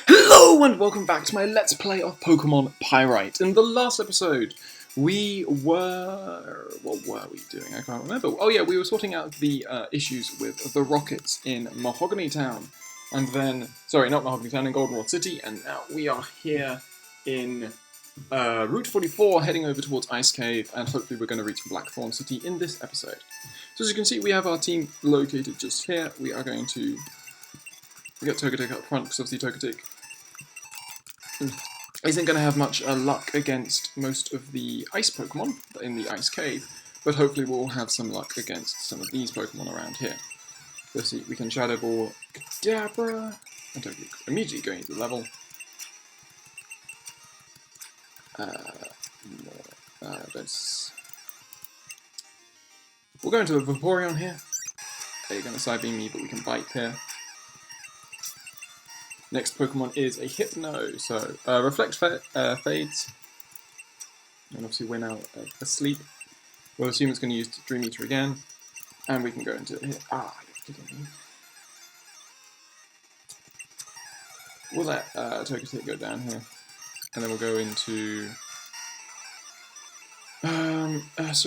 Hello and welcome back to my Let's Play of Pokemon Pyrite. In the last episode, we were... what were we doing? I can't remember. Oh yeah, we were sorting out the issues with the rockets in Mahogany Town. And then... sorry, not Mahogany Town, in Goldenrod City. And now we are here in Route 44, heading over towards Ice Cave. And hopefully we're going to reach Blackthorn City in this episode. So as you can see, we have our team located just here. We are going to... we got Togetic up front, because obviously Togetic isn't going to have much luck against most of the ice Pokemon in the Ice Cave, but hopefully we'll have some luck against some of these Pokemon around here. So see, we can Shadow Ball Kadabra, and Togetic immediately going into the level. We'll go into a Vaporeon here. They're going to Side Beam me, but we can Bite here. Next Pokemon is a Hypno, so Reflect fades, and obviously we're now asleep. We'll assume it's going to use Dream Eater again, and we can go into here. We'll let Togetic go down here, and then we'll go into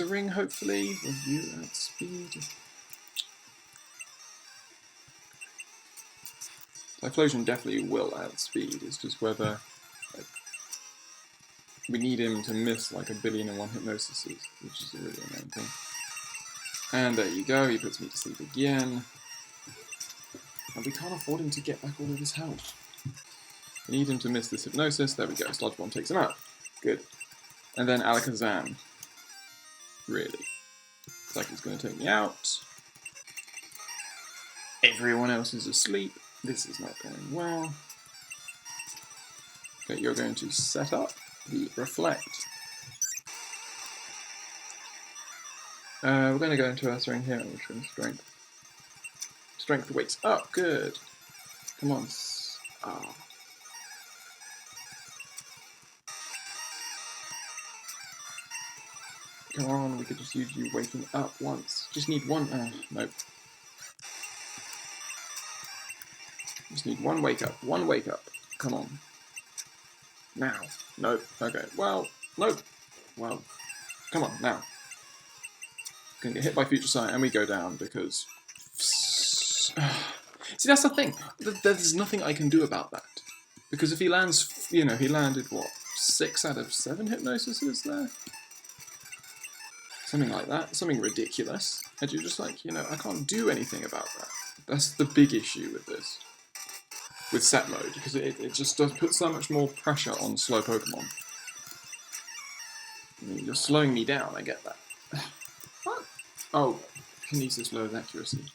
Ring, hopefully, with you at speed. Typhlosion definitely will outspeed, it's just whether we need him to miss like 1,000,000,001 hypnosises, which is really a main thing. And there you go, he puts me to sleep again. And we can't afford him to get back all of his health. We need him to miss this hypnosis, there we go, Sludge Bomb takes him out. Good. And then Alakazam. Really. Looks like he's going to take me out. Everyone else is asleep. This is not going well. Okay, you're going to set up the Reflect. We're going to go into Earth Ring here and we'll trim Strength. Strength wakes up, good. Come on. Come on, we could just use you waking up once. Just need one. Nope. Just need one wake up. One wake up. Come on. Now. Nope. Okay. Well, nope. Well, come on, now. Gonna get hit by Future Sight and we go down because... see, that's the thing. There's nothing I can do about that. Because if he lands, you know, he landed, what, 6 out of 7 hypnosises there? Something like that. Something ridiculous. And you're just like, you know, I can't do anything about that. That's the big issue with this. With set mode, because it just does put so much more pressure on slow Pokemon. I mean, you're slowing me down, I get that. What? Oh, Kinesis lowers accuracy.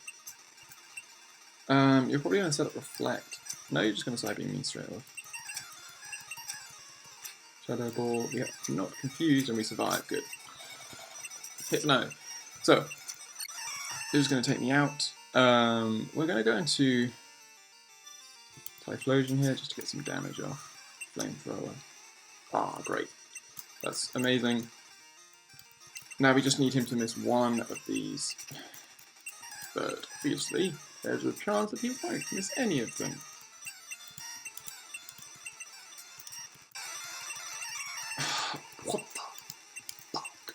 You're probably going to set up Reflect. No, you're just going to Side Beam me straight off. Shadow Ball, yep, not confused, and we survive, good. Hypno. So, who's going to take me out? We're going to go into Typhlosion here just to get some damage off. Flamethrower. Ah, great. That's amazing. Now we just need him to miss one of these. But obviously, there's a chance that he won't miss any of them. What the fuck?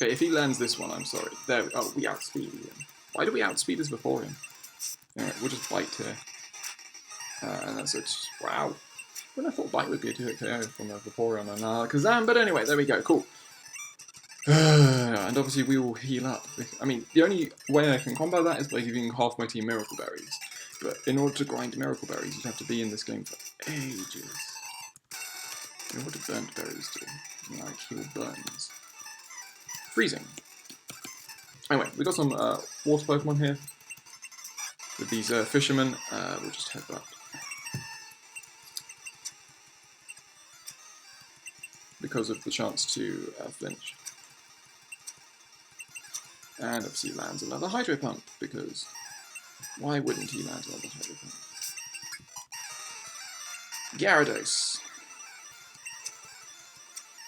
Okay, if he lands this one, I'm sorry. There. Oh, we outspeed him. Why do we outspeed his Vaporeon? Alright, we'll just Bite here. And that's it. Wow. When I thought Bite would be a 2-hit KO from a Vaporeon and Alakazam, but anyway, there we go, cool. And obviously we will heal up. I mean, the only way I can combat that is by giving half my team Miracle Berries. But in order to grind Miracle Berries, you'd have to be in this game for ages. You know what do Burnt Berries do? Like, heal burns. Freezing. Anyway, we got some water Pokemon here. With these fishermen, we'll just head back. Because of the chance to flinch. And obviously he lands another Hydro Pump, because why wouldn't he land another Hydro Pump? Gyarados.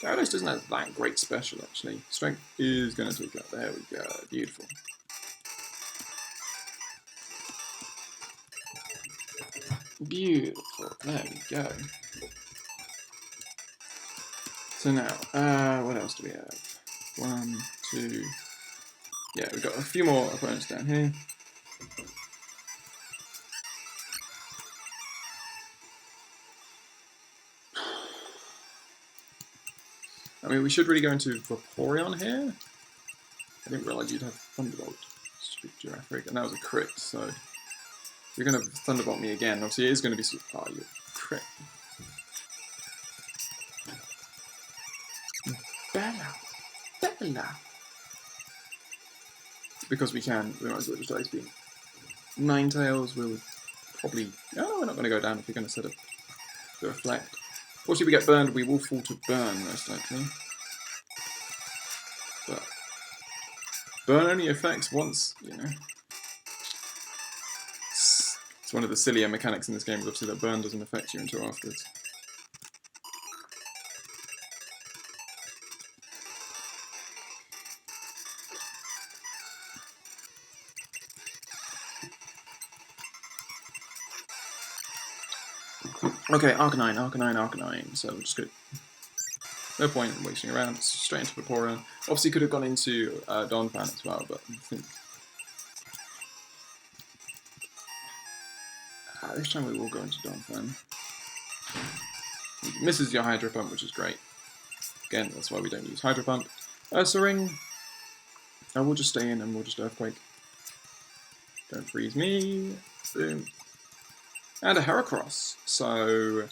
Gyarados doesn't have that great special, actually. Strength is going to take that. There we go. Beautiful. Beautiful. There we go. So now, what else do we have? 1, 2. Yeah, we've got a few more opponents down here. I mean, we should really go into Vaporeon here. I didn't realise you'd have Thunderbolt. Stupid Girafarig. And that was a crit, so... You're going to Thunderbolt me again. Obviously, it is going to be... Oh, you crit. Bella! Bella! Because we can, we might as well just Ice Beam. Ninetales will probably... Oh, we're not going to go down if you're going to set up the Reflect. Fortunately, we get burned, we will fall to burn, most likely. But burn only affects once, you know. It's one of the sillier mechanics in this game, obviously, that burn doesn't affect you until afterwards. Okay, Arcanine, Arcanine, Arcanine. So I'm just good. No point in wasting around. Straight into Vaporeon. Obviously, could have gone into Donphan as well, but I think this time we will go into Donphan. Misses your Hydro Pump, which is great. Again, that's why we don't use Hydro Pump. Ursaring. I will just stay in and we'll just Earthquake. Don't freeze me. Boom. And a Heracross. So,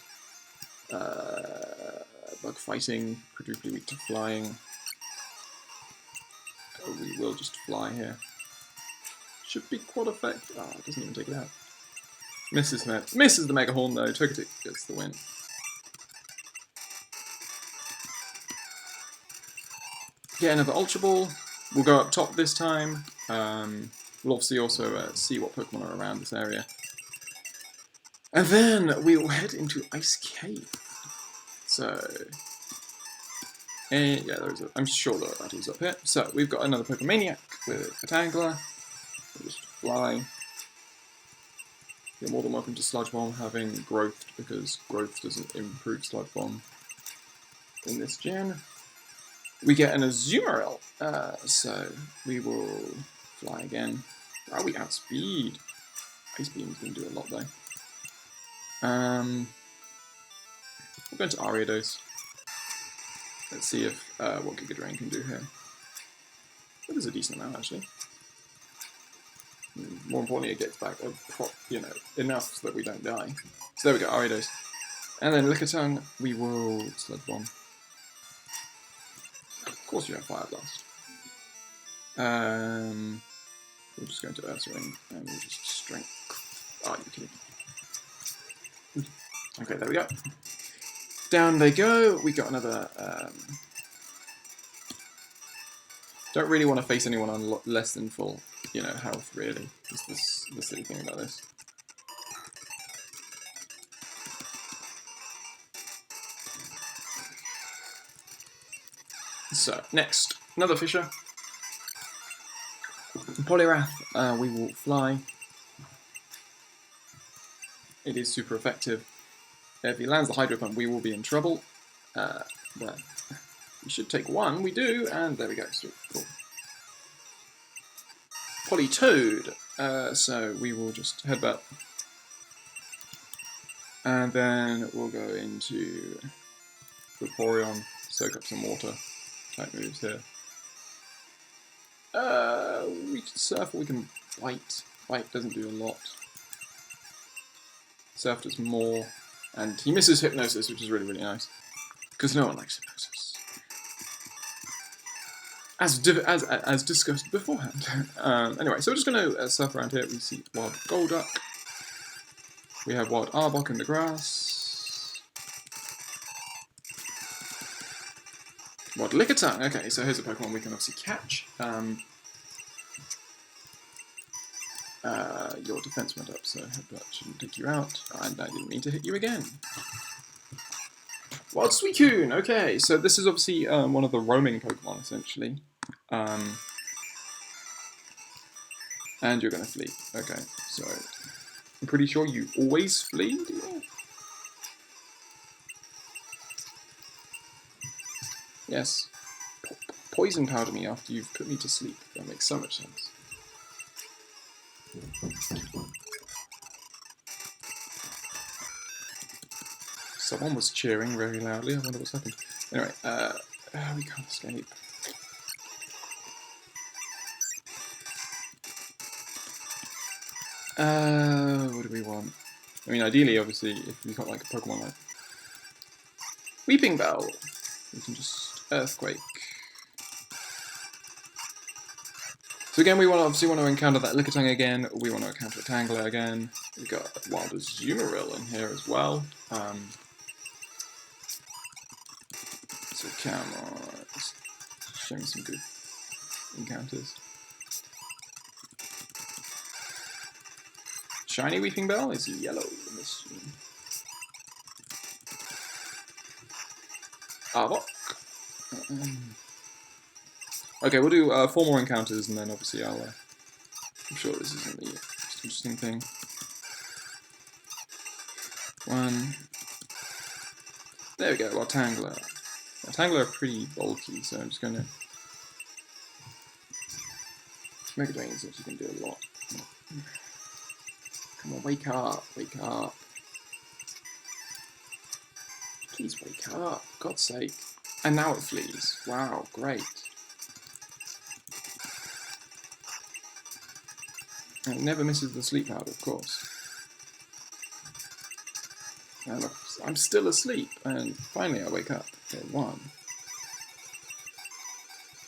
bug fighting, quadruply weak to flying. Oh, we will just fly here. Should be quad effect. Ah, it doesn't even take it out. Misses that. Misses the Mega Horn though. Togetic gets the win. Get another Ultra Ball. We'll go up top this time. We'll obviously also see what Pokemon are around this area. And then we will head into Ice Cave. So, yeah, I'm sure that battle's up here. So, we've got another Pokemaniac with a Tangler. We'll just fly. You're more than welcome to Sludge Bomb having Growth, because Growth doesn't improve Sludge Bomb in this gen. We get an Azumarill, so we will fly again. Wow, we outspeed. Ice Beam's going to do a lot though. We'll go into Ariados. Let's see if what Giga Drain can do here. That is a decent amount actually. More importantly, it gets back enough so that we don't die. So there we go, Ariados. And then Lickitung, we will Sludge Bomb. Of course you have Fire Blast. We'll just go into Ursaring and we'll just Strength. Oh, you're kidding. Okay, there we go. Down they go. We got another. Don't really want to face anyone on less than full, health. Really, is the silly thing about this. So next, another Fisher. Poliwrath. We will fly. It is super effective. If he lands the Hydro Pump, we will be in trouble. But we should take one. We do, and there we go. Sweet. Cool. Politoed. So we will just headbutt. And then we'll go into Vaporeon, soak up some water type moves here. We can Surf or we can Bite. Bite doesn't do a lot. Surf does more. And he misses Hypnosis, which is really, really nice. Because no one likes Hypnosis. As discussed beforehand. Anyway, so we're just going to surf around here. We see Wild Golduck. We have Wild Arbok in the grass. Wild Lickitung. Okay, so here's a Pokemon we can obviously catch. Your defense went up, so that shouldn't take you out. And I didn't mean to hit you again. Wild Suicune! Okay, so this is obviously one of the roaming Pokemon, essentially. And you're going to flee. Okay, so I'm pretty sure you always flee, do you? Yes. Poison powder me after you've put me to sleep. That makes so much sense. Someone was cheering very loudly. I wonder what's happened. Anyway, we can't escape. What do we want? I mean, ideally, obviously, if you've got like a Pokemon like Weeping Bell, we can just Earthquake. So again, we obviously want to encounter that Lickitung again. We want to encounter a Tangler again. We've got Wild Azumarill in here as well. So come on, let's show me some good encounters. Shiny Weeping Bell is yellow in this one. Arbok. Okay, we'll do 4 more encounters, and then obviously I'm sure this isn't the most interesting thing. 1. There we go, our Tangler. Our Tangler are pretty bulky, so I'm just going to... Mega Drain is actually going to do a lot. Come on, wake up, wake up. Please wake up, for God's sake. And now it flees. Wow, great. And it never misses the sleep powder, of course. And I'm still asleep, and finally I wake up. Okay, 1,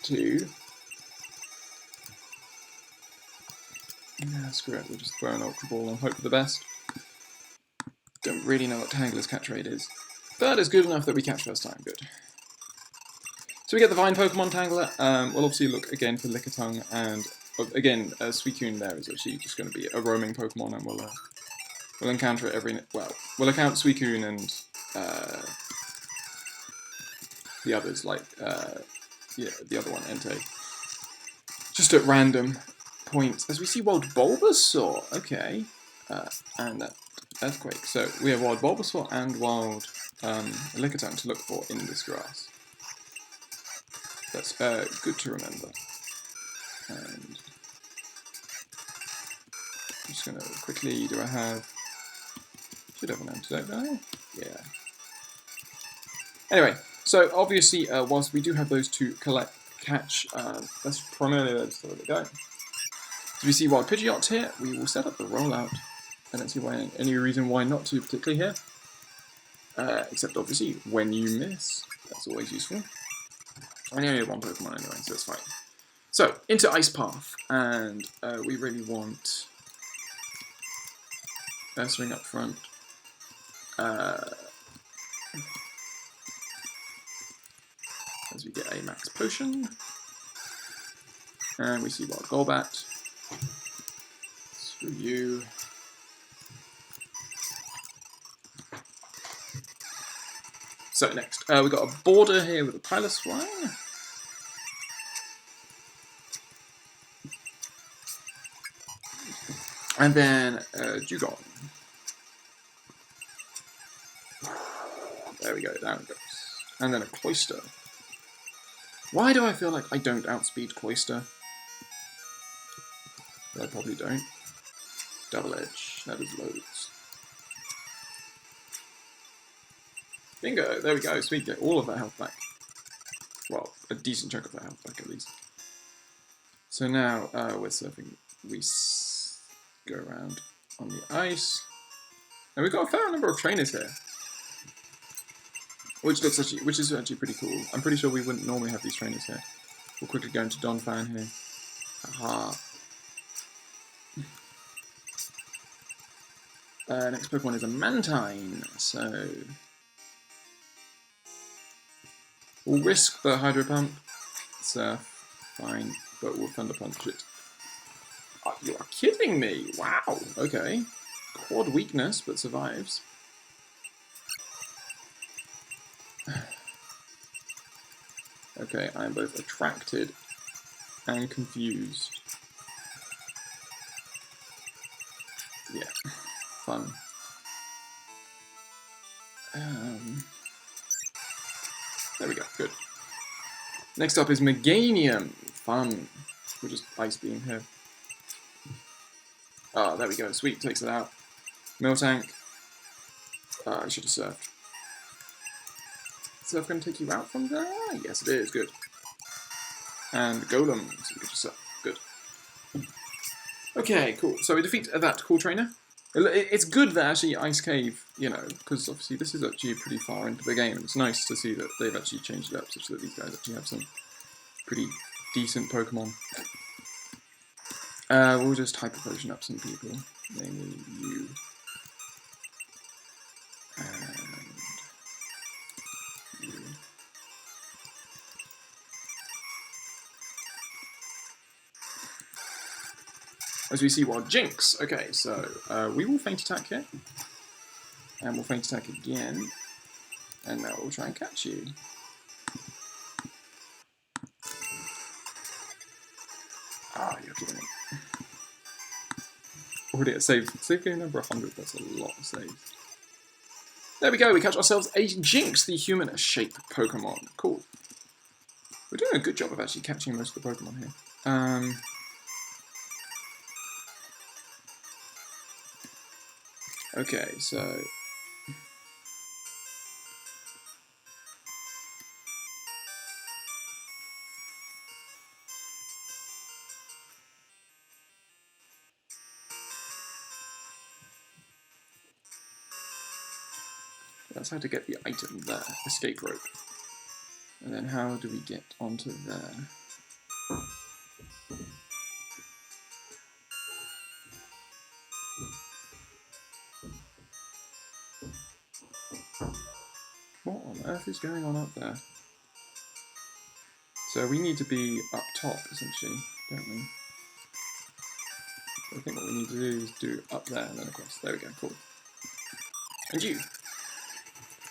2. Nah, screw it, we'll just throw an Ultra Ball and hope for the best. Don't really know what Tangler's catch rate is. But it's good enough that we catch first time, good. So we get the Vine Pokemon Tangler. We'll obviously look again for Lickitung, and again, Suicune there is actually just going to be a roaming Pokemon, and we'll encounter it every... Well, we'll encounter Suicune and the others, like, yeah, the other one, Entei. Just at random points. As we see Wild Bulbasaur, okay, and that Earthquake. So we have Wild Bulbasaur and Wild Lickitung to look for in this grass. That's good to remember. And I'm just going to quickly, do I have... Should have an antidote now? Yeah. Anyway, so obviously, whilst we do have those to catch, that's primarily those. So there we go. So we see Wild Pidgeot here, we will set up the rollout. I don't see any reason why not to, particularly here. Except obviously, when you miss, that's always useful. I only have 1 Pokemon anyway, so it's fine. So, into Ice Path, and we really want Ursaring up front. As we get a Max Potion. And we see Wild Golbat. Screw you. So next, we've got a border here with a Piloswine. And then Dugong. There we go, down it goes. And then a Cloyster. Why do I feel like I don't outspeed Cloyster? But I probably don't. Double Edge, that is loads. Bingo, there we go, sweet, get all of that health back. Well, a decent chunk of that health back at least. So now we're surfing, we go around on the ice. And we've got a fair number of trainers here. Which is actually pretty cool. I'm pretty sure we wouldn't normally have these trainers here. We'll quickly go into Donphan here. Aha. Next Pokemon is a Mantine, so we'll risk the Hydro Pump. Surf, fine, but we'll Thunder Punch it. Oh, you are kidding me! Wow, okay. Quad weakness, but survives. Okay, I am both attracted and confused. Yeah. Fun. There we go. Good. Next up is Meganium. Fun. We'll just Ice Beam here. Ah, there we go. Sweet. Takes it out. Miltank. I should have surfed. Surf going to take you out from there? Yes, it is. Good. And Golem. So we can just surf. Good. Okay, cool. So we defeat that cool trainer. It's good that actually Ice Cave, you know, because obviously this is actually pretty far into the game. It's nice to see that they've actually changed it up such that these guys actually have some pretty decent Pokemon. We'll just Hyper Potion up some people, namely you. And you. As we see, Wild Jinx. Okay, so we will Feint Attack here. And we'll Feint Attack again. And now we'll try and catch you. Ah, you're kidding me. Already at save game number 100, that's a lot of saves. There we go, we catch ourselves a Jinx, the human-shaped Pokemon. Cool. We're doing a good job of actually catching most of the Pokemon here. Okay, so... that's how to get the item there, escape rope. And then how do we get onto there? What on earth is going on up there? So we need to be up top, essentially, don't we? So I think what we need to do is do up there and then across. There we go, cool. And you.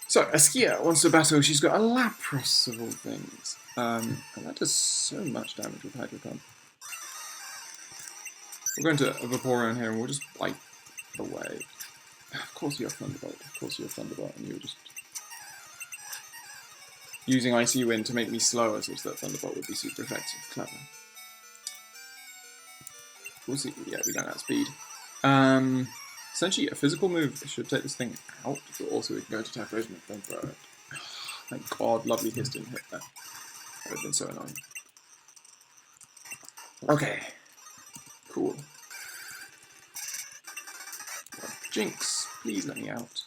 So, Askia wants to battle. She's got a Lapras of all things. And that does so much damage with Hydro Pump. We're going to Vaporeon here and we'll just wipe away. Of course you have Thunderbolt. Of course you have Thunderbolt, and you're just using Icy Wind to make me slower such that Thunderbolt would be super effective. Clever. We'll see. Yeah, we don't have speed. Essentially, a physical move should take this thing out, but also we can go to Typhlosion and then throw it. Thank God, lovely Hiss didn't hit that. That would have been so annoying. Okay. Cool. Well, Jinx, please let me out.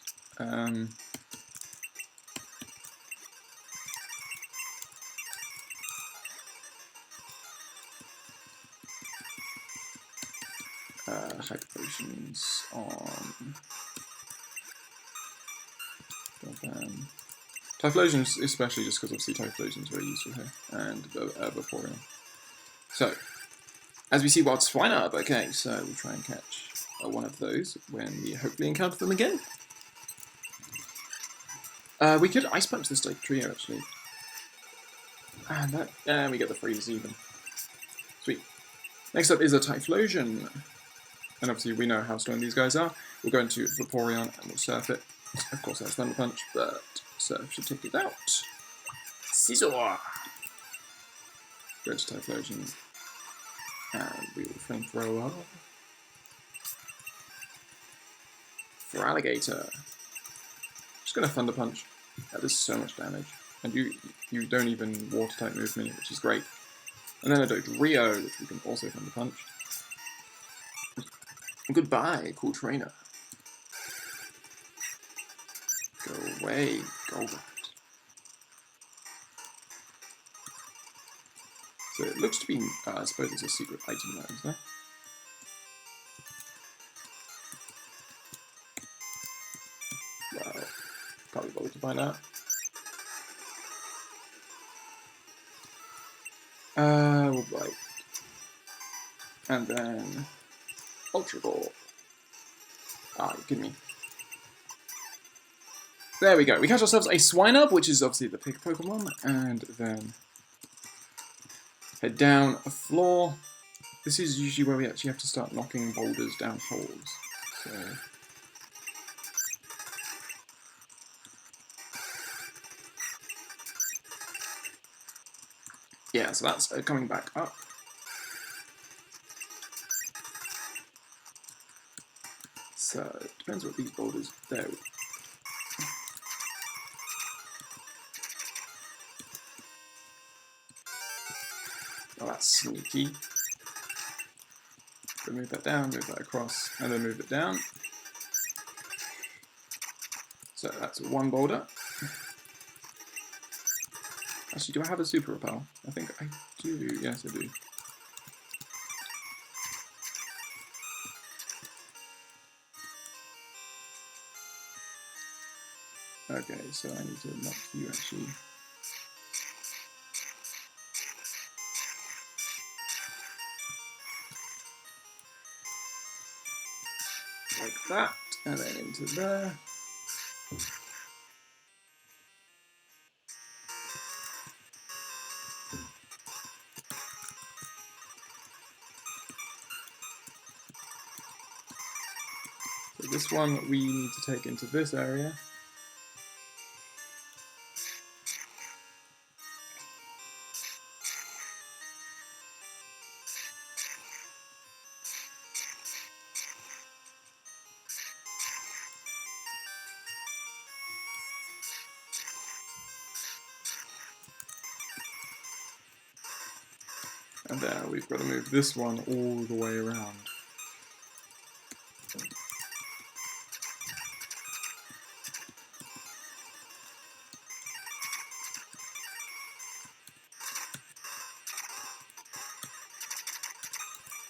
Hyper Potions on Typhlosion, especially just because obviously Typhlosion is very useful here, and Vaporeon. So, as we see Wild Swinub, okay, so we'll try and catch one of those when we hopefully encounter them again. We could Ice Punch this trio actually. And we get the freeze even. Sweet. Next up is a Typhlosion. And obviously we know how strong these guys are. We'll go into Vaporeon and we'll surf it. Of course that's Thunder Punch, but Surf should take it out. Scizor! Go to Typhlosion. And we will Flamethrower. For Alligator. Just gonna Thunder Punch. That does so much damage. And you don't even Water type move me, which is great. And then I do Rio, which we can also Thunder Punch. Goodbye, cool trainer. Go away, Golbat. So it looks to be, I suppose it's a secret item there, isn't there? Well, can't be bothered to find out. We'll bite. And then Ultra Ball. Ah, you're kidding me. There we go. We catch ourselves a Swinub, which is obviously the pig Pokemon, and then head down a floor. This is usually where we actually have to start knocking boulders down holes. So Yeah, so that's coming back up. So it depends what these boulders do. Oh, that's sneaky. So move that down, move that across, and then move it down. So that's one boulder. Actually, do I have a super repel? I think I do. Yes, I do. Okay, so I need to knock you actually. Like that, and then into there. So this one we need to take into this area. And there, we've got to move this one all the way around.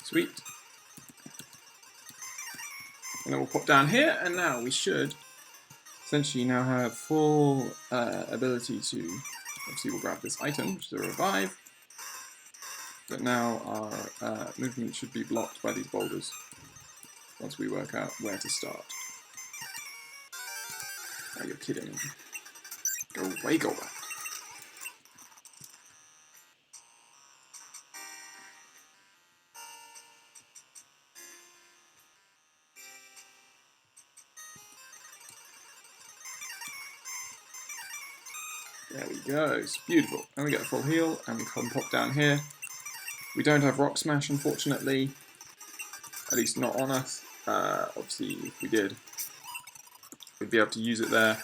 Sweet. And then we'll pop down here, and now we should essentially now have full ability to, obviously we'll grab this item, which is a revive, but now our movement should be blocked by these boulders once we work out where to start. Oh, you're kidding me. Go away, go back. There we go, it's beautiful. And we get a full heal, and we can pop down here. We don't have Rock Smash, unfortunately. At least not on us. Obviously, if we did, we'd be able to use it there.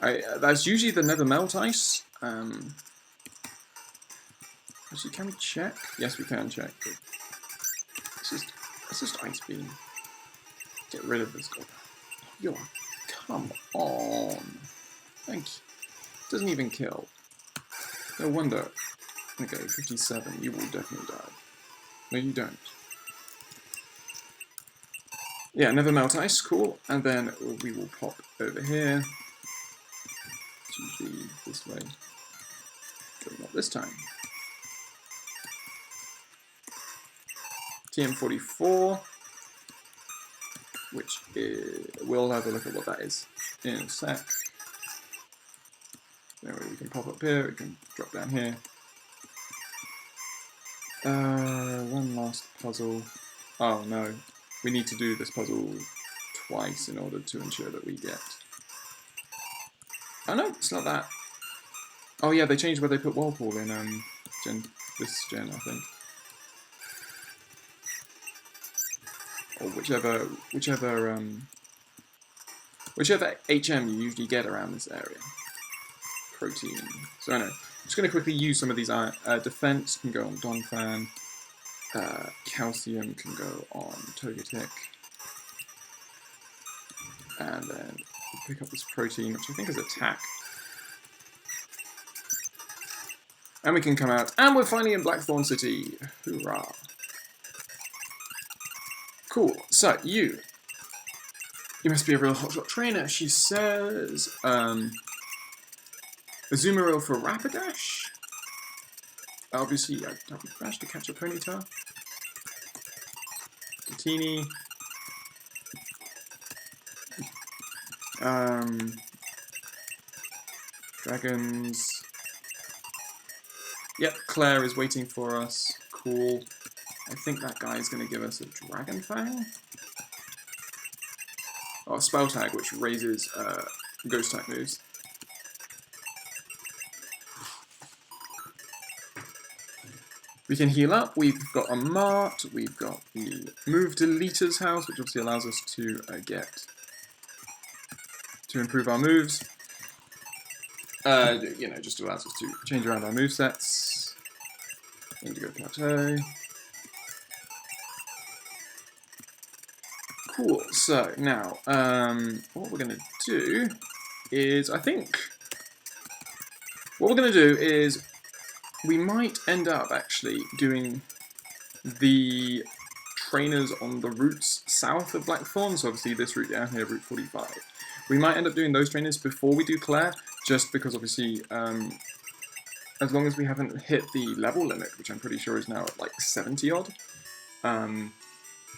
That's usually the Nether Melt Ice. Actually, can we check? Yes, we can check. It's just Ice Beam. Get rid of this guy. Yo, come on. Thank you. Doesn't even kill. No wonder. Okay, 57. You will definitely die. No, you don't. Yeah, Nether Melt Ice, cool. And then we will pop over here. It's usually this way. But not this time. TM44, which is, we'll have a look at what that is in a sec. Anyway, we can pop up here, we can drop down here. One last puzzle. Oh no, we need to do this puzzle twice in order to ensure that we get... Oh no, it's not that. Oh yeah, they changed where they put Whirlpool in this gen, I think. Or whichever HM you usually get around this area. Protein. So anyway, I'm just going to quickly use some of these. Defense can go on Donphan. Calcium can go on Togetic. And then pick up this protein, which I think is attack. And we can come out, and we're finally in Blackthorn City. Hoorah. Cool. So, you must be a real hotshot trainer, she says. Azumarill for Rapidash. Obviously, I don't Rapidash to catch a Ponyta. Katini. Dragons. Yep, Claire is waiting for us. Cool. I think that guy is going to give us a Dragon Fang. Or a Spell Tag, which raises Ghost type moves. We can heal up. We've got a mart. We've got the move deleter's house, which obviously allows us to improve our moves. You know, just allows us to change around our movesets. Indigo Plateau. Cool. So now, what we're going to do is, I think, what we're going to do is, we might end up actually doing the trainers on the routes south of Blackthorn. So obviously this route down here, Route 45. We might end up doing those trainers before we do Claire, just because obviously, as long as we haven't hit the level limit, which I'm pretty sure is now at like 70 odd,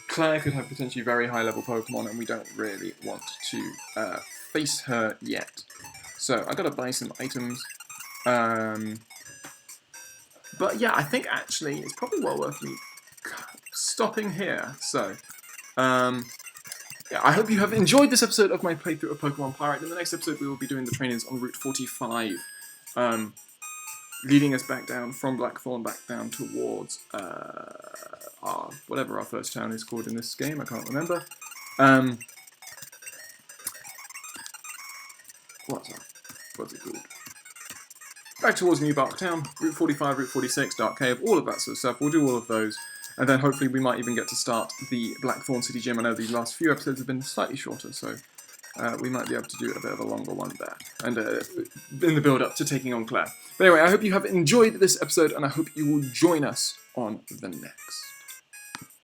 Claire could have potentially very high level Pokemon, and we don't really want to face her yet. So I gotta buy some items. But yeah, I think actually it's probably well worth me stopping here. So, yeah, I hope you have enjoyed this episode of my playthrough of Pokemon Pyrite. In the next episode, we will be doing the trainings on Route 45, leading us back down from Blackthorn back down towards whatever our first town is called in this game. I can't remember. What's it called? Back towards New Bark Town, Route 45, Route 46, Dark Cave, all of that sort of stuff. We'll do all of those, and then hopefully we might even get to start the Blackthorn City Gym. I know these last few episodes have been slightly shorter, so we might be able to do a bit of a longer one there, and in the build-up to taking on Claire. But anyway, I hope you have enjoyed this episode, and I hope you will join us on the next.